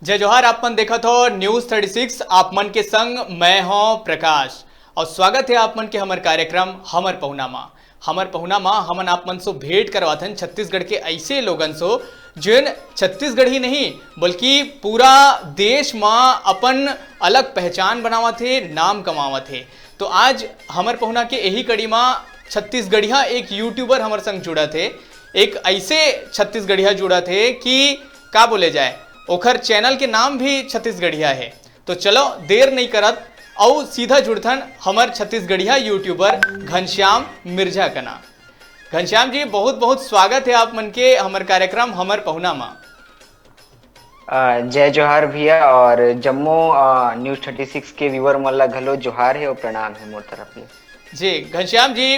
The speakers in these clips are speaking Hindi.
जय जोहार। आपमन देखत हो न्यूज 36। आपमन के संग मैं हूं प्रकाश और स्वागत है आपमन के हमर कार्यक्रम हमर पहुनामा। हमर पहुनामा हमन आपमन सो भेंट करवाथन छत्तीसगढ़ के ऐसे लोगन सो जिन छत्तीसगढ़ ही नहीं बल्कि पूरा देश में अपन अलग पहचान बनावत थे, नाम कमावत थे। तो आज हमर पहुना के यही कड़ी में छत्तीसगढ़िया एक यूट्यूबर हमर संग जुड़ा थे। एक ऐसे छत्तीसगढ़िया जुड़ा थे कि का बोले जाए, ओखर चैनल के नाम भी छत्तीसगढ़िया है। तो चलो देर नहीं करत और सीधा जुड़थन हमर छत्तीसगढ़िया यूट्यूबर घनश्याम मिर्जा का नाम। घनश्याम जी, बहुत बहुत स्वागत है आप मन के हमर कार्यक्रम हमर पहुना मा। जय जोहार भैया और जम्मू न्यूज 36 के व्यूअर मन ला घलो जोहार है और प्रणाम है मोर तरफ ले। जी घनश्याम जी,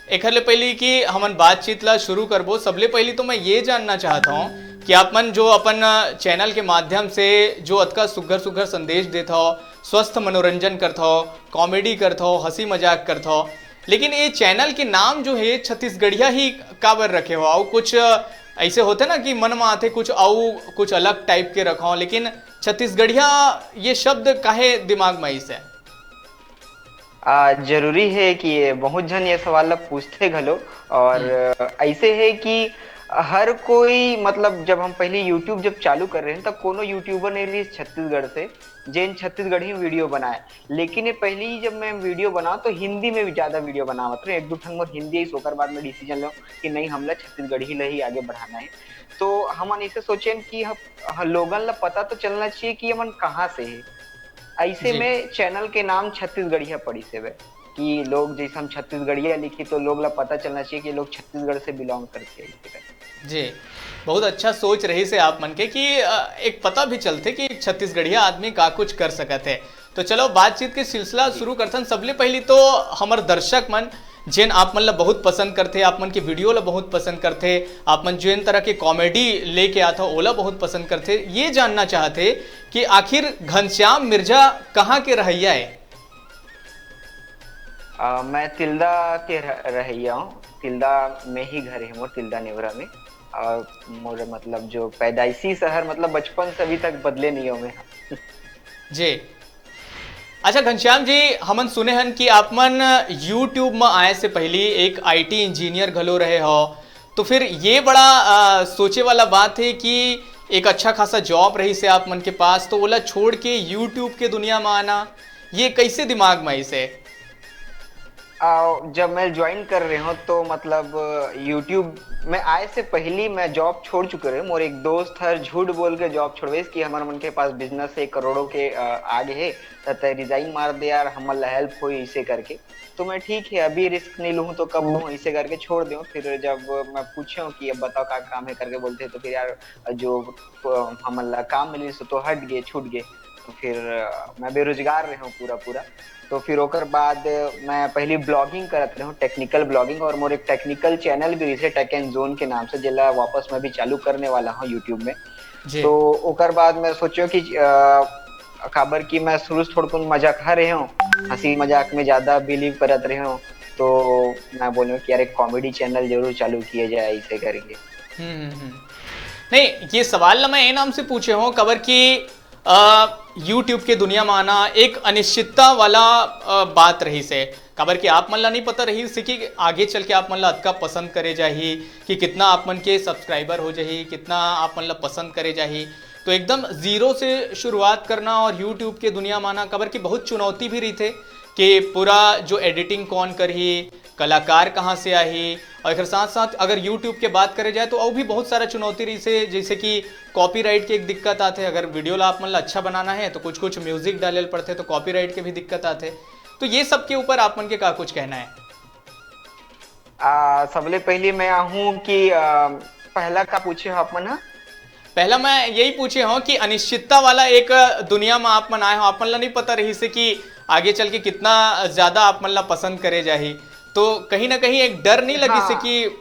एखर ले पहले कि हमन बातचीत ला शुरू करबो, सबले पहले तो मैं ये जानना चाहता हूँ कि आप मन जो अपन चैनल के माध्यम से जो अतका सुघर सुघर संदेश देता हो, स्वस्थ मनोरंजन करता हो, कॉमेडी करता हो, हंसी मजाक करता हो, लेकिन ये चैनल के नाम जो है छत्तीसगढ़िया ही काबर रखे हो? और कुछ ऐसे होते ना कि मन में आते कुछ और कुछ अलग टाइप के रखो, लेकिन छत्तीसगढ़िया ये शब्द काहे दिमाग में ऐसे है? जरूरी है कि बहुत जन ये सवाल ला पूछते घलो और ऐसे है कि हर कोई मतलब जब हम पहले YouTube जब चालू कर रहे हैं तब कोनो यूट्यूबर नहीं रही छत्तीसगढ़ से जिन छत्तीसगढ़ी वीडियो बनाए। लेकिन ये पहले ही जब मैं वीडियो बनाऊं तो हिंदी में भी ज्यादा वीडियो बनावत रहे, एक दो ठन मोर हिंदी ही सोकर बाद में डिसीजन लो कि नहीं हमला छत्तीसगढ़ी ला ही आगे बढ़ाना है। तो हमन ऐसे सोचे कि लोगन ला पता तो चलना चाहिए कि हमन कहाँ से है। ऐसे जी में चैनल के नाम छत्तीसगढ़िया पड़ी से कि लोग जैसे हम छत्तीसगढ़िया लिखी तो लोग ला पता चलना चाहिए कि लोग छत्तीसगढ़ से बिलोंग करते हैं। जी, बहुत अच्छा सोच रही से आप मन के कि एक पता भी चलते कि छत्तीसगढ़िया आदमी का कुछ कर सकत है। तो चलो बातचीत के सिलसिला शुरू करथन। सबले पहले तो हमर दर्शक मन जिन आप मन ला बहुत पसंद करते, आप मन के वीडियो ला बहुत पसंद करते, आप मन जिन तरह के कॉमेडी लेके आता ओला बहुत पसंद करते, ये जानना चाहते कि आखिर घनश्याम मिर्जा कहाँ के रहैया है? मैं तिल्दा के रहैया हूँ। तिल्दा में ही घर है मोर, तिल्दा नेवरा में। और मोर मतलब जो पैदाइशी शहर मतलब बचपन से अभी तक बदले नहीं हो मैं। जी अच्छा घनश्याम जी, हमन सुने हन कि आप मन यूट्यूब में आए से पहले एक आईटी इंजीनियर घलो रहे हो, तो फिर ये बड़ा सोचे वाला बात है कि एक अच्छा खासा जॉब रही से आप मन के पास, तो बोला छोड़ के यूट्यूब के दुनिया में आना ये कैसे दिमाग में ऐसे? जब मैं ज्वाइन कर रहे हूँ तो मतलब YouTube में आए से पहले मैं जॉब छोड़ चुके रहे। मोर एक दोस्त हर झूठ बोल के जॉब छोड़वे कि हमारे मन के पास बिजनेस है करोड़ों के आगे है, तो रिजाइन मार दे यार, हमारा हेल्प हो ऐसे करके। तो मैं ठीक है अभी रिस्क नहीं लूँ तो कब लूँ, ऐसे करके छोड़ दूँ। फिर जब मैं पूछा कि अब बताओ क्या काम है करके बोलते तो फिर यार जो हमारा काम मिली तो हट गए, छूट गए। तो फिर मैं बेरोजगार रहा हूँ पूरा पूरा। तो फिर ओकर बाद मैं पहली ब्लॉगिंग करत रहा हूँ, टेक्निकल ब्लॉगिंग, और मोर एक टेक्निकल चैनल भी रही टेक एंड जोन के नाम से, जिला वापस मैं भी चालू करने वाला हूँ यूट्यूब में। जी तो ओकर बाद मैं सोचो कि खबर की मैं शुरू से थोड़ा मजाक रहे हूँ, हंसी मजाक में ज्यादा बिलीव करत रहे हूँ। तो मैं बोलूँ कि यार एक कॉमेडी चैनल जरूर चालू किया जाए, ऐसे करेंगे। नहीं, ये सवाल ना मैं ये नाम से पूछे हूँ खबर की यूट्यूब के दुनिया में आना एक अनिश्चितता वाला बात रही से खबर कि आप मन ला नहीं पता रही से कि आगे चल के आप मन ला अतका पसंद करे जाही, कि कितना आप मन के सब्सक्राइबर हो जाही, कितना आप मन ला पसंद करे जाही। तो एकदम जीरो से शुरुआत करना और यूट्यूब के दुनिया में आना खबर की बहुत चुनौती भी रही थे कि पूरा जो एडिटिंग कौन करही, कलाकार कहाँ से आई, और एक साथ साथ अगर यूट्यूब के बात करे जाए तो और भी बहुत सारा चुनौती रही से, जैसे कि कॉपीराइट की एक दिक्कत आते। अगर वीडियो ला आप मन ला अच्छा बनाना है तो कुछ कुछ म्यूजिक डाले पड़ते, तो कॉपीराइट के भी दिक्कत आते। तो ये सब के ऊपर आप मन के का कुछ कहना है? सबले पहले मैं आहूँ कि पहला का पूछे हो आप मन? पहला मैं यही पूछे हूँ कि अनिश्चितता वाला एक दुनिया में आप मन आए हो, आप मन ला नहीं पता रही से कि आगे चल के कितना ज्यादा आप मन ला पसंद करे जाही, तो कहीं ना कहीं एक डर नहीं लगी से कि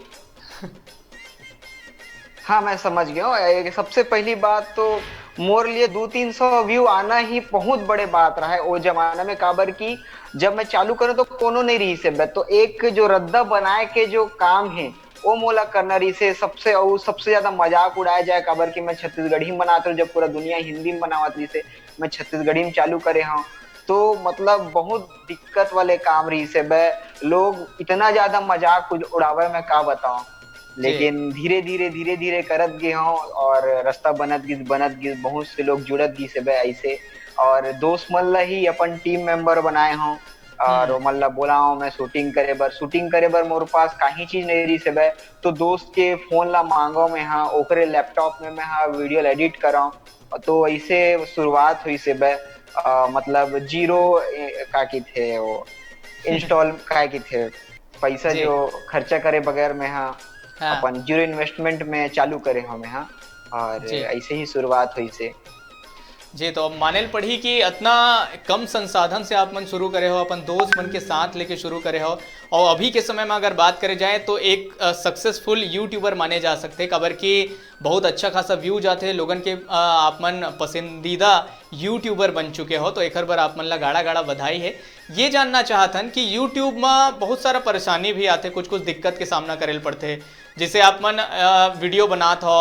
हाँ मैं समझ गया हूँ। सबसे पहली बात तो मोर लिए 200-300 व्यू आना ही बहुत बड़े बात रहा है वो जमाना में। काबर की जब मैं चालू करूँ तो कोनो नहीं रही से, तो एक जो रद्दा बनाए के जो काम है वो मोला करना रही से सबसे ज्यादा मजाक उड़ाया जाए काबर कि मैं छत्तीसगढ़ी में बनाता हूँ, जब पूरा दुनिया हिंदी में बनावत रही से मैं छत्तीसगढ़ी में चालू करे हूँ। तो मतलब बहुत दिक्कत वाले काम रही से बे, लोग इतना ज्यादा मजाक उड़ावे मैं का बताऊं। जी लेकिन धीरे धीरे करत गए हूँ और रास्ता बनत गिस बहुत से लोग जुड़त गिस बे ऐसे। और दोस्त मन ला ही अपन टीम मेंबर बनाए हूँ और हम्म मतलब बोला हूँ मैं शूटिंग करे बर मोर पास काही चीज नहीं रही से बे। तो दोस्त के फोन ला मांगो मैं हाँ ओकरे लैपटॉप में मैं हाँ वीडियो एडिट कराऊं। तो ऐसे शुरुआत हुई से बे। मतलब जीरो का की थे वो इंस्टॉल का की थे पैसा जी जो खर्चा करे बगैर में हाँ हाँ अपन जीरो इन्वेस्टमेंट में चालू करे हमें हाँ। और जी ऐसे ही शुरुआत हुई से। जी। तो अब मानेल पढ़ी कि इतना कम संसाधन से आप मन शुरू करे हो, अपन दोस्त मन के साथ लेके शुरू करे हो, और अभी के समय में अगर बात करे जाए तो एक सक्सेसफुल यूट्यूबर माने जा सकते हैं। खबर कि बहुत अच्छा खासा व्यू जाते हैं लोगन के, आप मन पसंदीदा यूट्यूबर बन चुके हो, तो एक बार आप मन ला गाड़ा गाड़ा बधाई है। ये जानना चाहतन कि यूट्यूब में बहुत सारा परेशानी भी आते, कुछ कुछ दिक्कत के सामना करे पड़ते, जैसे आप मन वीडियो बनात हो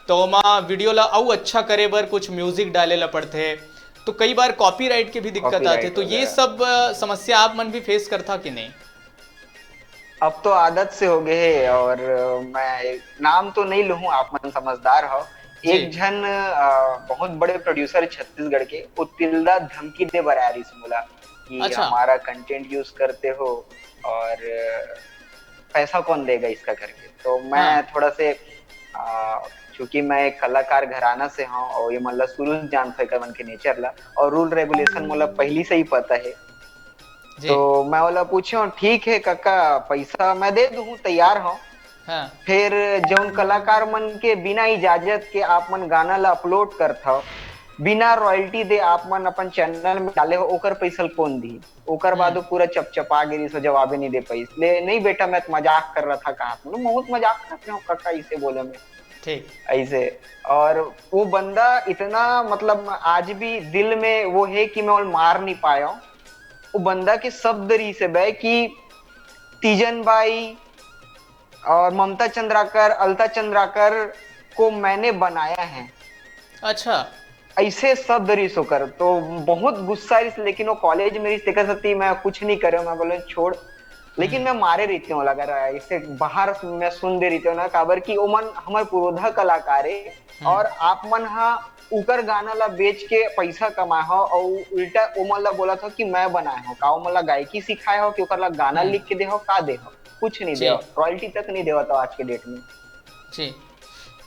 तो ओमा वीडियो ला अउ अच्छा करे बर कुछ म्यूजिक डाले ला पड़ते, तो कई बार कॉपीराइट के भी दिक्कत आते। कॉपीराइट तो ये वगैरह सब समस्या आप मन भी फेस करता कि नहीं? अब तो आदत से हो गए है। और मैं नाम तो नहीं लूँ, आप मन समझदार हो। जी एक जन बहुत बड़े प्रोड्यूसर छत्तीसगढ़ के उत्तिल्दा धमकी दे बर आया बोला कि अच्छा हमारा कंटेंट यूज करते हो और पैसा कौन देगा इसका करके। तो मैं हाँ थोड़ा से चूंकि मैं एक कलाकार घराना से हूँ और ये मतलब शुरू से जानते हैं मन के नेचर ला और रूल रेगुलेशन मतलब पहली से ही पता है। जी तो मैं बोला पूछो ठीक है काका पैसा मैं दे दूं तैयार हूँ। हाँ फिर जौन कलाकार मन के बिना इजाजत के आप मन गाना ला अपलोड करता हो, बिना रॉयल्टी दे आप मन अपन चैनल में डाले हो, ओकर पैसा कौन दी? ओकर बाद वो पूरा चपचपा गिरी सो जवाबे नहीं दे पाई। इसलिए नहीं बेटा मैं तो मजाक कर रहा था, कहा बहुत मजाक करते हो काका इसे बोले मैं ठीक ऐसे। और वो बंदा इतना मतलब आज भी दिल में वो है कि मैं और मार नहीं पाया हूँ। वो बंदा के शब्द रही से बे कि तीजन बाई और ममता चंद्राकर अलता चंद्राकर को मैंने बनाया है, अच्छा ऐसे शब्द रिस होकर। तो बहुत गुस्सा रिस, लेकिन वो कॉलेज में रिस देखा सकती मैं कुछ नहीं करे मैं बोले छोड़। लेकिन मैं मारे रहती हूँ अगर ऐसे बाहर मैं सुन दे रही हूँ ना काबर की ओ मन हमारे पुरोधा कलाकार है। हम्म और आप मन हाँ उकर गाना ला बेच के पैसा कमाए हो और उल्टा ओ मन ला बोला था कि मैं बनाए हो का, ओ मन ला गायकी सिखाए हो कि ओकर ला गाना हम्म लिख के दे हो का दे हो, कुछ नहीं दे जी हो, रॉयल्टी तक नहीं देवा था आज के डेट में। जी।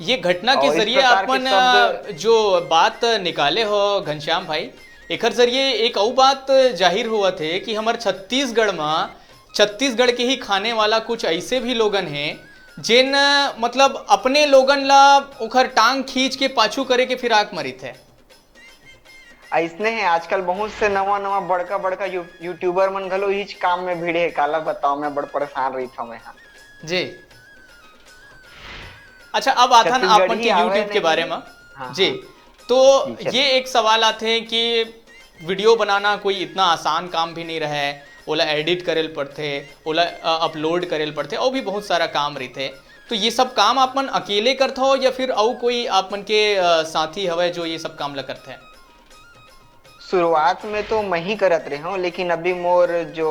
ये घटना के और इस जरिए प्रकार के आपन शब्द जो बात निकाले हो घनश्याम भाई, एकर जरिए एक और बात जाहिर हुआ थे कि हमारे छत्तीसगढ़ में, छत्तीसगढ़ के ही खाने वाला कुछ ऐसे भी लोगन हैं जिन मतलब अपने लोगन ला उखर टांग खींच के पाछू करे के फिराक मरी थे। ऐसने है आजकल बहुत से नवा नवा बड़का बड़का यूट्यूबर मन घलो इच काम में भिड़े है, काला बताओ मैं बड़ परेशान रही था मैं। हाँ जी। अच्छा अब आता ना आप मन छत्तीसगढ़ी के आवे यूट्यूब के बारे नहीं। में। हाँ जी। हाँ तो जी ये चलिए। एक सवाल आते हैं कि वीडियो बनाना कोई इतना आसान काम भी नहीं रहा है, ओला एडिट करेल पड़ते, ओला अपलोड करेल पड़ते, और भी बहुत सारा काम रहते। तो ये सब काम आप मन अकेले करते हो या फिर और कोई आप मन के साथी हवे जो ये सब काम ला करते हैं? शुरुआत में तो मैं ही करत रहे हूँ, लेकिन अभी मोर जो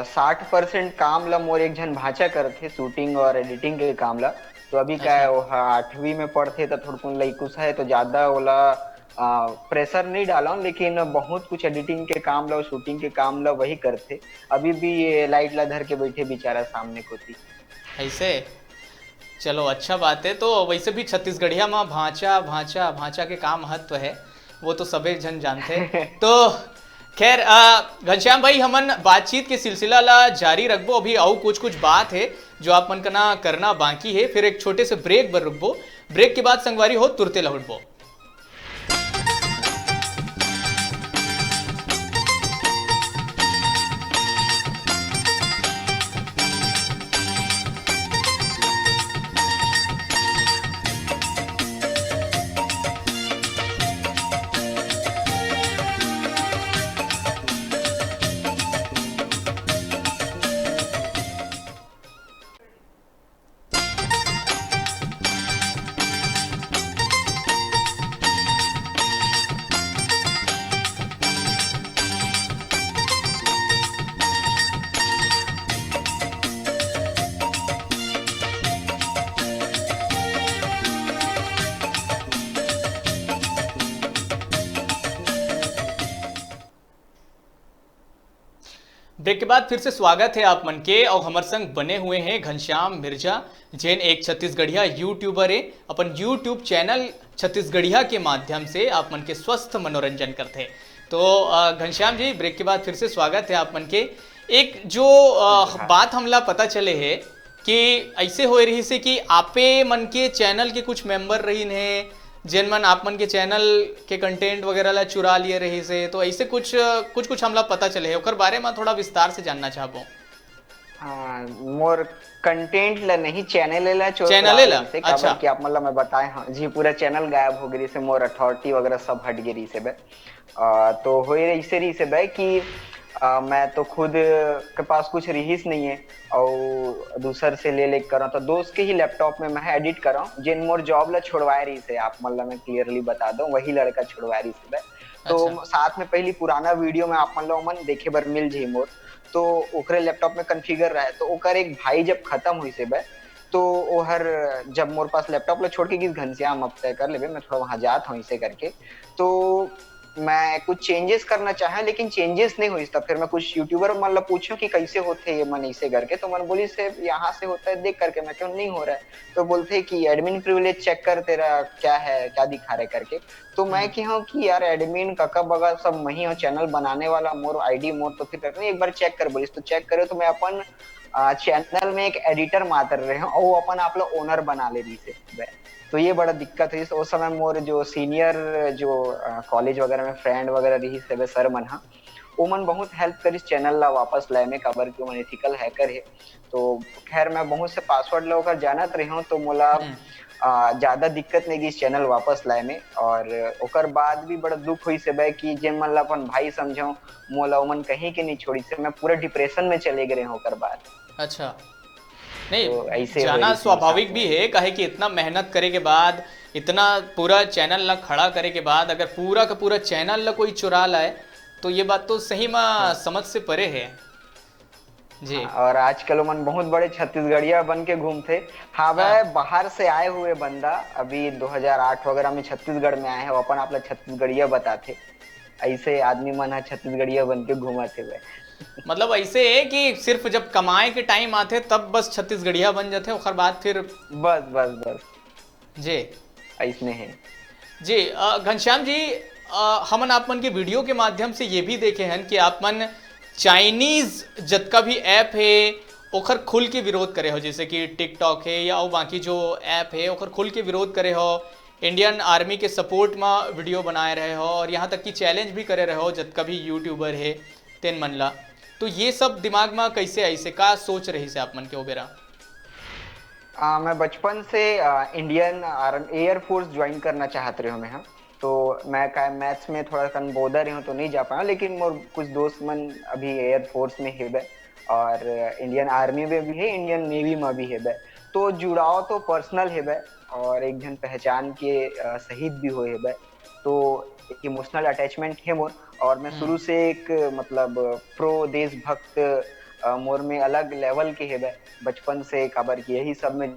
60% काम ला मोर एक जन भाचा करते शूटिंग और एडिटिंग के काम ला। तो अभी क्या अच्छा है वो 8वीं में पढ़ते तो थोड़ा लइकुस है तो ज्यादा ओला प्रेशर नहीं डाला हूं, लेकिन बहुत कुछ एडिटिंग के काम ला शूटिंग के काम ला वही करते। अभी भी ये लाइट ला धर के बैठे बेचारा सामने कोती। ऐसे चलो अच्छा बात है। तो वैसे भी छत्तीसगढ़िया में भांचा भांचा भांचा के काम महत्व है, वो तो सभी जन जानते हैं। तो खैर घनश्याम भाई हमन बातचीत के सिलसिला ला जारी रखबो, अभी और कुछ कुछ बात है जो आप मन का करना बाकी है, फिर एक छोटे से ब्रेक पर रुकबो, ब्रेक के बाद संगवारी हो तुरते लौटबो। ब्रेक के बाद फिर से स्वागत है आप मन के। और हमारे संग बने हुए हैं घनश्याम मिर्जा, जिन एक छत्तीसगढ़िया यूट्यूबर है। अपन यूट्यूब चैनल छत्तीसगढ़िया के माध्यम से आप मन के स्वस्थ मनोरंजन करते हैं। तो घनश्याम जी, ब्रेक के बाद फिर से स्वागत है आप मन के। एक जो बात हमला पता चले है कि ऐसे हो रही से कि आपे मन के चैनल के कुछ मेंबर रही हैं जिन मन आप मन के चैनल के कंटेंट वगैरह ला चुरा लिए रही से, तो ऐसे कुछ हमला पता चले है, ओकर बारे में थोड़ा विस्तार से जानना चाहबो। हाँ, मोर कंटेंट ला नहीं, चैनल ला चैनल ला, अच्छा कि आप मतलब मैं बताए। हाँ जी, पूरा चैनल गायब हो गई से, मोर अथॉरिटी वगैरह सब हट गई से बे। तो हो रही से बे कि मैं तो खुद के पास कुछ रहीस नहीं है और दूसर से ले कर तो दोस्त के ही लैपटॉप में मैं एडिट कर रहा हूँ। जिन मोर जॉब ला छुड़वाए रही से, आप मतलब मैं क्लियरली बता दूं, वही लड़का छुड़वाए रही से बे। तो अच्छा। साथ में पहली पुराना वीडियो में आप मतलब मन देखे बर मिल जी मोर, तो ओकरे लैपटॉप में कॉन्फ़िगर रहा है। तो ओकर एक भाई जब खत्म हुई से बे, तो वो हर जब मोर पास लैपटॉप ला छोड़ के किस घनश्याम अब तय कर लेबे, मैं थोड़ा वहां जात हूँ इसे करके। तो मैं कुछ चेंजेस करना चाहे लेकिन चेंजेस नहीं हुई। तब फिर मैं कुछ यूट्यूबर मतलब पूछूं कि कैसे होते ये मन ऐसे करके, तो मन बोली से यहाँ से होता है देख करके। मैं क्यों नहीं हो रहा है, तो बोलते कि एडमिन प्रिविलेज चेक कर, तेरा क्या है, क्या दिखा रहे करके। तो मैं की हूँ कि यार एडमिन काका बगा सब मैं ही हूँ, चैनल बनाने वाला मोर आईडी मोर, तो फिर करके एक बार चेक कर बोलिस। तो चेक करे तो मैं अपन चैनल में एक एडिटर मातर रहे हूँ और वो अपन आप लोग ओनर बना ले रही से। तो ये बड़ा दिक्कत है। उस समय मोर जो सीनियर जो कॉलेज वगैरह में फ्रेंड वगैरह रही से सर मन हा, वो मन बहुत हेल्प करिस चैनल ला वापस लाए में, काबर कि मन एथिकल हैकर है। तो खैर मैं बहुत से पासवर्ड ला ओकर जानत रही हूँ, तो मोला ज्यादा दिक्कत नहीं गई चैनल वापस लाए में। और ओकर बाद भी बड़ा दुख हुई से बे कि जे मन ला अपन भाई समझाऊं, मोला मन कहीं के नहीं छोड़ी से, मैं पूरा डिप्रेशन में चले गए हूँ ओकर बाद। अच्छा, नहीं तो ऐसे हो जाना रही थी स्वाभाविक साथ भी में। है, काहे कि इतना मेहनत करे के बाद, इतना पूरा चैनल ला खड़ा करे के बाद अगर पूरा का पूरा चैनल ला कोई चुरा लाए, तो ये बात तो सही में हाँ समझ से परे है जी। हाँ, और आजकल मन बहुत बड़े छत्तीसगढ़िया बन के घूमते। हाँ हाँ, वह बाहर से आए हुए बंदा अभी 2008 वगैरह में छत्तीसगढ़ में आए हैं, वो अपन आप लोग छत्तीसगढ़िया बताते। ऐसे आदमी मन है छत्तीसगढ़िया बन के घूमते हुए। मतलब ऐसे है कि सिर्फ जब कमाए के टाइम आते तब बस छत्तीसगढ़िया बन जाते, और बाद फिर बस बस बस जी। ऐसने है। जी घनश्याम जी, हमन आप मन के वीडियो के माध्यम से ये भी देखे हैं कि आप मन चाइनीज जतका भी ऐप है ओखर खुल के विरोध करे हो, जैसे कि टिकटॉक है या और बाकी जो ऐप है ओखर खुल के विरोध करे हो, इंडियन आर्मी के सपोर्ट में वीडियो बनाए रहे हो, और यहाँ तक कि चैलेंज भी करे रहे हो जतका भी यूट्यूबर है तेन मन ला। तो ये सब दिमाग में कैसे ऐसे का सोच रही से आप मन के ओबेरा? मैं बचपन से इंडियन एयरफोर्स ज्वाइन करना चाहते रहे मैं। हाँ, तो मैं का मैथ्स में थोड़ा सा बोधा रही हूँ तो नहीं जा पाया, लेकिन मोर कुछ दोस्त मन अभी एयरफोर्स में है बे, और इंडियन आर्मी में भी है, इंडियन नेवी में भी है बे। तो जुड़ाव तो पर्सनल है बे, और एक जन पहचान के शहीद भी हुए है बे। तो एक इमोशनल अटैचमेंट है मोर। और मैं शुरू से एक मतलब प्रो देशभक्त मोर में अलग लेवल के है बे, बचपन से काबर की यही सब में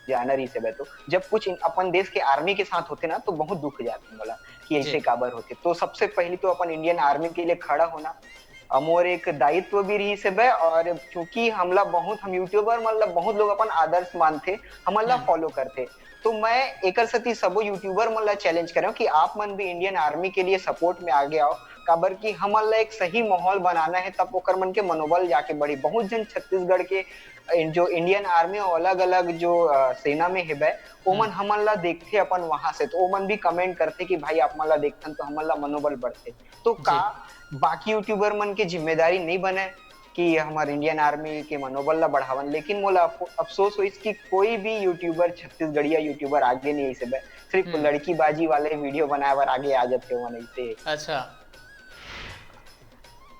जाना रही से बे। तो जब कुछ अपन देश के आर्मी के साथ होते ना, तो बहुत दुख जाते बोला कि जी। ऐसे काबर होते। तो सबसे पहले तो अपन इंडियन आर्मी के लिए खड़ा होना मोर एक दायित्व भी रही से बे। और क्योंकि हमला बहुत हम यूट्यूबर मतलब बहुत लोग अपन आदर्श मानते, हमला फॉलो करते। तो मैं एक सती सबो यूट्यूबर मतलब चैलेंज कर रहा हूँ कि आप मन भी इंडियन आर्मी के लिए सपोर्ट में आगे आओ, काबर की हमन ला एक सही माहौल बनाना है, तब ओकर मन के मनोबल जाके बढ़ी। बहुत जन छत्तीसगढ़ के जो इंडियन आर्मी और अलग अलग जो सेना में है ओमन हमन ला देखते अपन वहां से, तो ओमन भी कमेंट करते कि भाई आप मन ला देखतन तो हमन ला मनोबल बढ़ते। तो का जी। बाकी यूट्यूबर मन के जिम्मेदारी नहीं बने कि हमारे इंडियन आर्मी के मनोबल ला बढ़ावन, लेकिन मोला अफसोस हुई कि कोई भी यूट्यूबर छत्तीसगढ़िया यूट्यूबर आगे नहीं ऐसे बे, सिर्फ लड़की बाजी वाले वीडियो बनाए बर आगे आ जाते हो मन ऐसे। अच्छा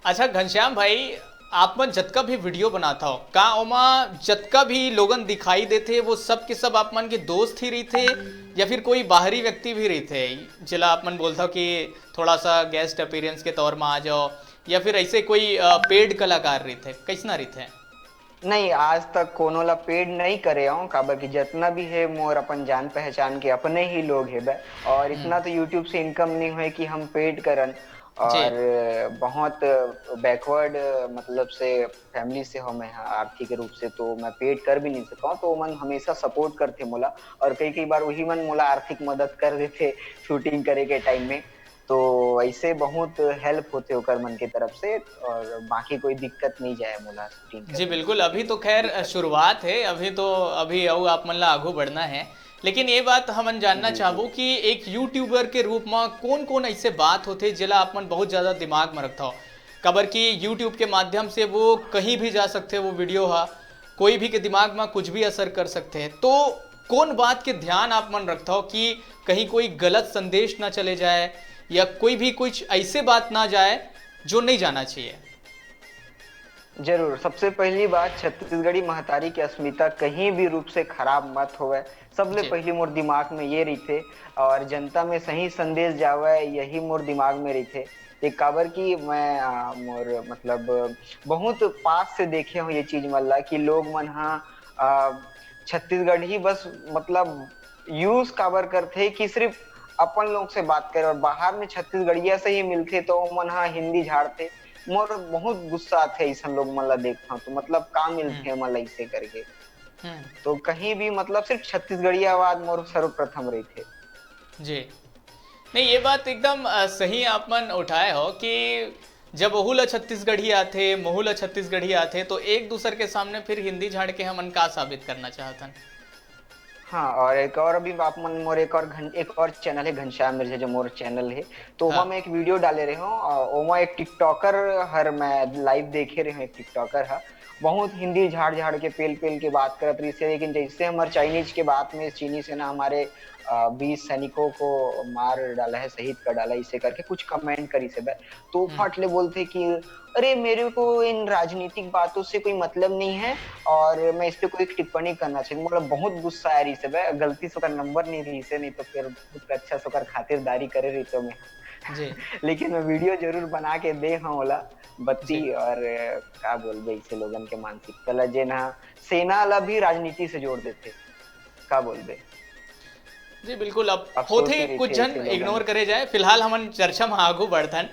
अच्छा घनश्याम भाई, आप मन जतका भी वीडियो बनाता हो का ओमा जतका भी लोगन दिखाई देते वो सब के सब आप मन के दोस्त ही रही थे, या फिर कोई बाहरी व्यक्ति भी रही थे जिला आप मन बोलता हो कि थोड़ा सा गेस्ट अपीयरेंस के तौर में आ जाओ, या फिर ऐसे कोई पेड कलाकार रही थे, कैसना रही थे? नहीं, आज तक कोनो ला पेड नहीं करे हूँ, काबर की जितना भी है मोर अपन जान पहचान के अपने ही लोग है बे। और इतना तो यूट्यूब से इनकम नहीं हुए कि हम पेड करन। जी और बहुत बैकवर्ड मतलब से फैमिली से हो मैं, आर्थिक रूप से तो मैं पेड कर भी नहीं सका हूँ, तो मन हमेशा सपोर्ट करते मोला। और कई कई बार वही मन मोला आर्थिक मदद कर देते शूटिंग करे के टाइम में। तो ऐसे बहुत हेल्प होते ओकर मन के तरफ से, और बाकी कोई दिक्कत नहीं जाए मोला शूटिंग जी करे में, बिल्कुल, अभी कोई तो खैर दिक्कत नहीं। शुरुआत है, अभी तो अभी अऊ आप मन ला आघू बढ़ना है। लेकिन ये बात हमन जानना जी जी। चाहबो कि एक यूट्यूबर के रूप में कौन कौन ऐसे बात होते जेला आप मन बहुत ज़्यादा दिमाग में रखता हो। कबर कि यूट्यूब के माध्यम से वो कहीं भी जा सकते, वो वीडियो हा कोई भी के दिमाग में कुछ भी असर कर सकते हैं। तो कौन बात के ध्यान आप मन रखता हो कि कहीं कोई गलत संदेश ना चले जाए या कोई भी कुछ ऐसे बात ना जाए जो नहीं जाना चाहिए। जरूर, सबसे पहली बात, छत्तीसगढ़ी महतारी की अस्मिता कहीं भी रूप से खराब मत होवे, सबले जी पहली मोर दिमाग में ये रही। और जनता में सही संदेश जावे, यही मोर दिमाग में रही। ये काबर की मैं मोर मतलब बहुत पास से देखे हूँ ये चीज मल्ला कि लोग मन छत्तीसगढ़ ही बस मतलब यूज काबर करते कि सिर्फ अपन लोग से बात करे, और बाहर में छत्तीसगढ़िया से ही मिलते तो मन हिंदी झाड़ते। मोर बहुत गुस्सा आथे ऐसा लोग मन ला देखता हूँ, तो मतलब का हम्म मिलथे मन ला ऐसे करके। हम्म तो कहीं भी मतलब सिर्फ छत्तीसगढ़ी आवाज मोर सर्वप्रथम रही थे। जी। नहीं, ये बात एकदम सही आप मन उठाए हो कि जब ओहू ला छत्तीसगढ़ी आथे महू ला छत्तीसगढ़ी आथे तो एक दूसर के सामने फिर हिंदी झाड़ के हमन का साबित करना चाहतन। हाँ, और एक और अभी आप मन मोर एक और चैनल है घनश्याम मिर्जा जो मोर चैनल है। तो ओमा हाँ। मैं एक वीडियो डाले रहे हूँ, ओमा एक टिकटॉकर हर मैं लाइव देखे रहे हूँ, एक टिकटॉकर है बहुत हिंदी झाड़ झाड़ के पेल पेल के बात करत रही से। लेकिन जैसे हमारे चाइनीज के बात में चीनी सेना हमारे 20 सैनिकों को मार डाला है, शहीद कर डाला, इसे करके कुछ कमेंट करी से तो हम्म फट ले बोलते कि अरे मेरे को इन राजनीतिक बातों से कोई मतलब नहीं है, और मैं इस पे कोई टिप्पणी करना चाहिए। मतलब बहुत गुस्सा आ रही से बे, गलती से ओकर नंबर नहीं रही से, नहीं तो फिर बहुत अच्छा से ओकर खातिरदारी करे रही तो मैं। जी लेकिन मैं वीडियो जरूर बना के दे हाँ ओला जी बत्ती। और का बोलबे इसे लोगन के मानसिकता ला जे ना सेना ला भी राजनीति से जोड़ देते, का बोलबे। जी बिल्कुल, अब अफसोस होते ही रही कुछ थे जन ऐसे लोगन। इग्नोर करे जाए, फिलहाल हमन चर्चा में आगू बढ़थन।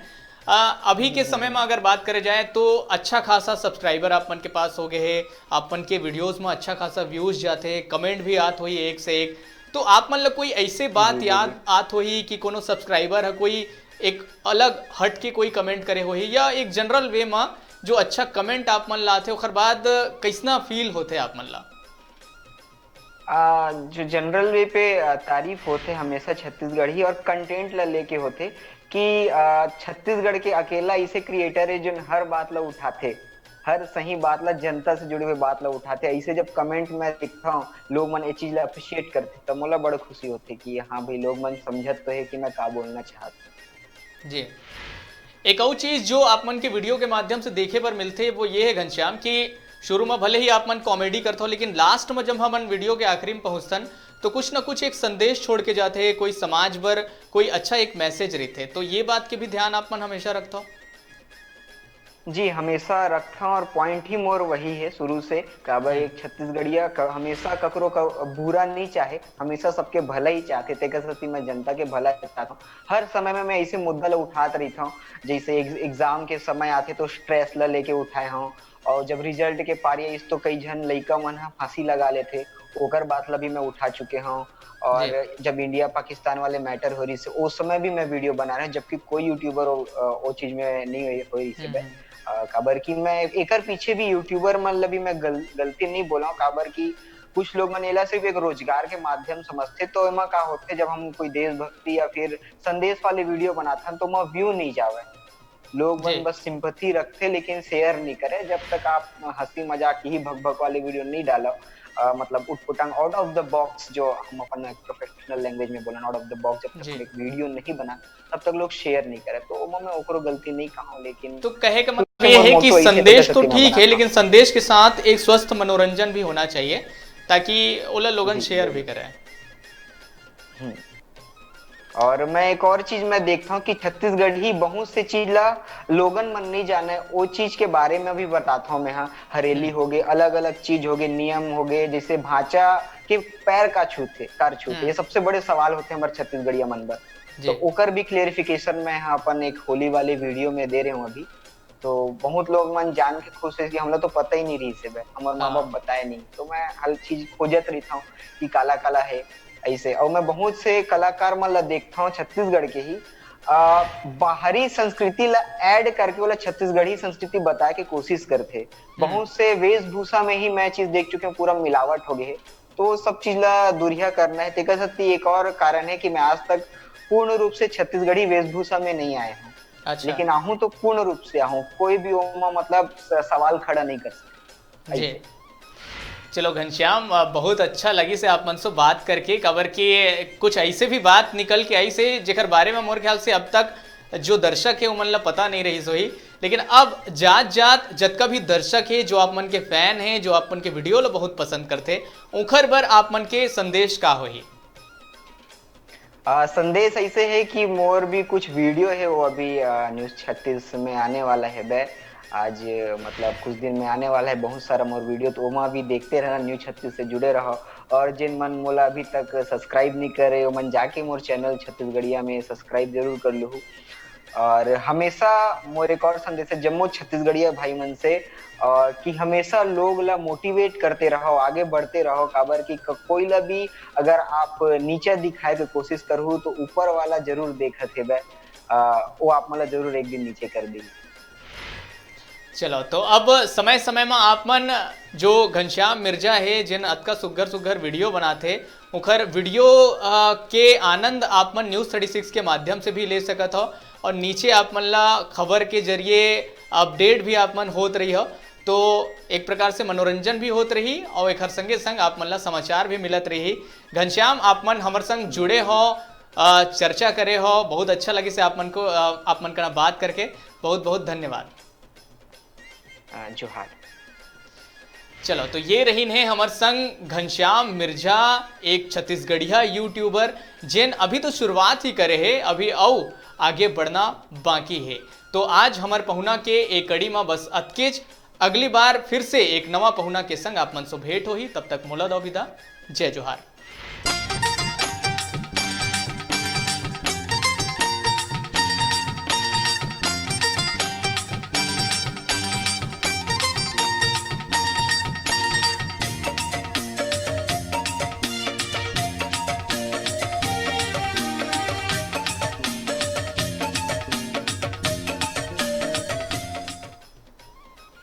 अभी के समय में हम्म। अगर बात करे जाए तो अच्छा खासा सब्सक्राइबर आप मन के पास हो गए है, आप मन के वीडियोस में अच्छा खासा व्यूज जाते, कमेंट भी आत होई एक से एक। तो आप मन ला कोई ऐसे जी बात जी जी। याद आत होई कि कोनो सब्सक्राइबर है कोई एक अलग हट के कोई कमेंट करे होई या एक जनरल वे में जो अच्छा कमेंट आप मन ला आथे ओकर बाद कैसना फील होते आप मन ला। जो जनरल वे पे तारीफ होते हमेशा छत्तीसगढ़ ही, और कंटेंट ला लेके होते कि छत्तीसगढ़ के अकेला ऐसे क्रिएटर है जो हर बात ला उठाते, हर सही बात ला, जनता से जुड़े हुए बात ला उठाते। ऐसे जब कमेंट में देखता हूँ लोग मन ये चीज ला अप्रिशिएट करते, तब मोला बड़ा खुशी होती कि हाँ भाई लोग मन समझत तो है कि मैं का बोलना चाहता जी। एक और चीज जो आप मन के वीडियो के माध्यम से देखे पर मिलते वो ये है घनश्याम कि शुरू में भले ही आप मन कॉमेडी करते हो लेकिन लास्ट में जब हम वीडियो के आखिरी में पहुंचतन तो कुछ ना कुछ एक संदेश छोड़ के जाते हैं, कोई समाज पर कोई अच्छा एक मैसेज रहते, तो ये बात के भी ध्यान आप मन हमेशा रखता हो। जी। हमेशा रखा, और पॉइंट ही मोर वही है शुरू से, काबर हम्म एक छत्तीसगढ़िया हमेशा ककरो का बुरा नहीं चाहे, हमेशा सबके भला ही चाहते थे। कसती मैं जनता के भला चाहता हूँ। हर समय में मैं ऐसे मुद्दा ला उठाता रहता हूँ, जैसे एग्जाम के समय आते तो स्ट्रेस ला लेके उठाए हूँ, और जब रिजल्ट के पारी आई तो कई जन लइका मन फांसी लगा लेते, ओकर बात ला भी मैं उठा चुके हूँ। जी और जब इंडिया पाकिस्तान वाले मैटर हो रही से उस समय भी मैं वीडियो बना रहा, जबकि कोई यूट्यूबर वो चीज में नहीं हो रही से। हम्म। काबर की मैं एकर पीछे भी यूट्यूबर मन ला भी मैं गलती नहीं बोला हूँ, काबर की कुछ लोग मन एला सिर्फ एक रोजगार के माध्यम समझते। तो एमा का होते जब हम कोई देशभक्ति या फिर संदेश वाले वीडियो बनाते हैं तो वहाँ व्यू नहीं जावे, लोग जी मन बस सिंपथी रखते लेकिन शेयर नहीं करे। जब तक आप हंसी मजाक ही भक भक वाले वीडियो नहीं डालो, मतलब उटपुटंग आउट ऑफ द बॉक्स, जो हम अपन प्रोफेशनल लैंग्वेज में बोला, आउट ऑफ द बॉक्स, जब तक जी। हम एक वीडियो नहीं बना तब तक लोग शेयर नहीं करे। तो ओमा मैं ओकरो गलती नहीं कहूँ, लेकिन तो कहे का मतलब ये मोर है कि मोटो ऐसे तक संदेश तो सती मैं ठीक है बनाता लेकिन संदेश के साथ एक स्वस्थ मनोरंजन भी होना चाहिए ताकि ओला हूँ। लोगन जी शेयर भी जरूर। करें। हम्म। और मैं एक और चीज मैं देखता हूँ कि छत्तीसगढ़ ही बहुत से चीज ला लोगन मन नहीं जाने, वो चीज के बारे में भी बताता हूँ मैं। हाँ, हरेली हो गए, अलग अलग चीज हो गए, नियम हो गए, जैसे भाषा के पैर का छूते कार छूते, हम्म ये सबसे बड़े सवाल होते हैं हमारे छत्तीसगढ़िया मन पर। जी। तो ओकर भी क्लेरिफिकेशन मैं यहाँ अपन एक होली वाले वीडियो में दे रहे हूँ अभी। तो बहुत लोग मन जान के खुश है कि हमला तो पता ही नहीं रही से बे, हमारे माँ बाप हाँ। बताए नहीं, तो मैं हर चीज खोजत रहता हूँ कि काला काला है ऐसे। और मैं बहुत से कलाकार मन ला देखता हूँ छत्तीसगढ़ के ही बाहरी संस्कृति ला ऐड करके बोला छत्तीसगढ़ी संस्कृति बताए के कोशिश करते। हम्म। बहुत से वेशभूषा में ही मैं चीज देख चुके हूँ पूरा मिलावट हो गए है। तो सब चीज ला दूरिया करना है, तेकर साथ एक और कारण है कि मैं आज तक पूर्ण रूप से छत्तीसगढ़ी वेशभूषा में नहीं आया हूँ। अच्छा। लेकिन आहूं तो पूर्ण रूप से आहूं, कोई भी ओमा मतलब सवाल खड़ा नहीं कर सकता जी। ऐसे। चलो घनश्याम, बहुत अच्छा लगी से आप मन से बात करके, कवर के कुछ ऐसे भी बात निकल के आई से जेकर बारे में मोर ख्याल से अब तक जो दर्शक है उमन ला पता नहीं रही सोही। लेकिन अब जात जात जतका भी दर्शक है, जो आप मन के फैन है, जो आप मन के वीडियो ला बहुत पसंद करते, उखर बर आप मन के संदेश का होही? संदेश ऐसे है कि मोर भी कुछ वीडियो है वो अभी न्यूज 36 में आने वाला है बे। आज मतलब कुछ दिन में आने वाला है बहुत सारा मोर वीडियो, तो वहाँ भी देखते रहना, न्यूज 36 से जुड़े रहो। और जिन मन मोला अभी तक सब्सक्राइब नहीं करे वो मन जाके मोर चैनल छत्तीसगढ़िया में सब्सक्राइब जरूर कर लूँ। और हमेशा मोर एक और संदेश है जम्मू छत्तीसगढ़िया भाई मन से, और कि हमेशा लोग ला मोटिवेट करते रहो, आगे बढ़ते रहो, काबर की कोई ला भी अगर आप नीचे दिखाए के कोशिश करू तो ऊपर वाला जरूर देखत है बे, वो आप मला जरूर एक दिन नीचे कर दी। चलो, तो अब समय समय में आप मन जो घनश्याम मिर्जा है जिन अतका सुग्घर सुग्घर वीडियो बनाते, उखर वीडियो के आनंद आप मन न्यूज़ 36 के माध्यम से भी ले सकत हो। और नीचे आप मन ला खबर के जरिए अपडेट भी आप मन होत रही हो, तो एक प्रकार से मनोरंजन भी होत रही और एक हर संगे संग आप मन ला समाचार भी मिलत रही। घनश्याम, आप मन हमर संग जुड़े हो, चर्चा करे हो, बहुत अच्छा लगे से आप मन को आप मन का बात करके। बहुत बहुत धन्यवाद। जोहार। चलो, तो ये रही है हमार संग घनश्याम मिर्जा, एक छत्तीसगढ़िया यूट्यूबर जिन अभी तो शुरुआत ही करे है, अभी और आगे बढ़ना बाकी है। तो आज हमार पहुना के एक कड़ी में बस अतकेच, अगली बार फिर से एक नवा पहुना के संग आप मन से भेंट होही। तब तक मोला दो विदा। जय जोहार।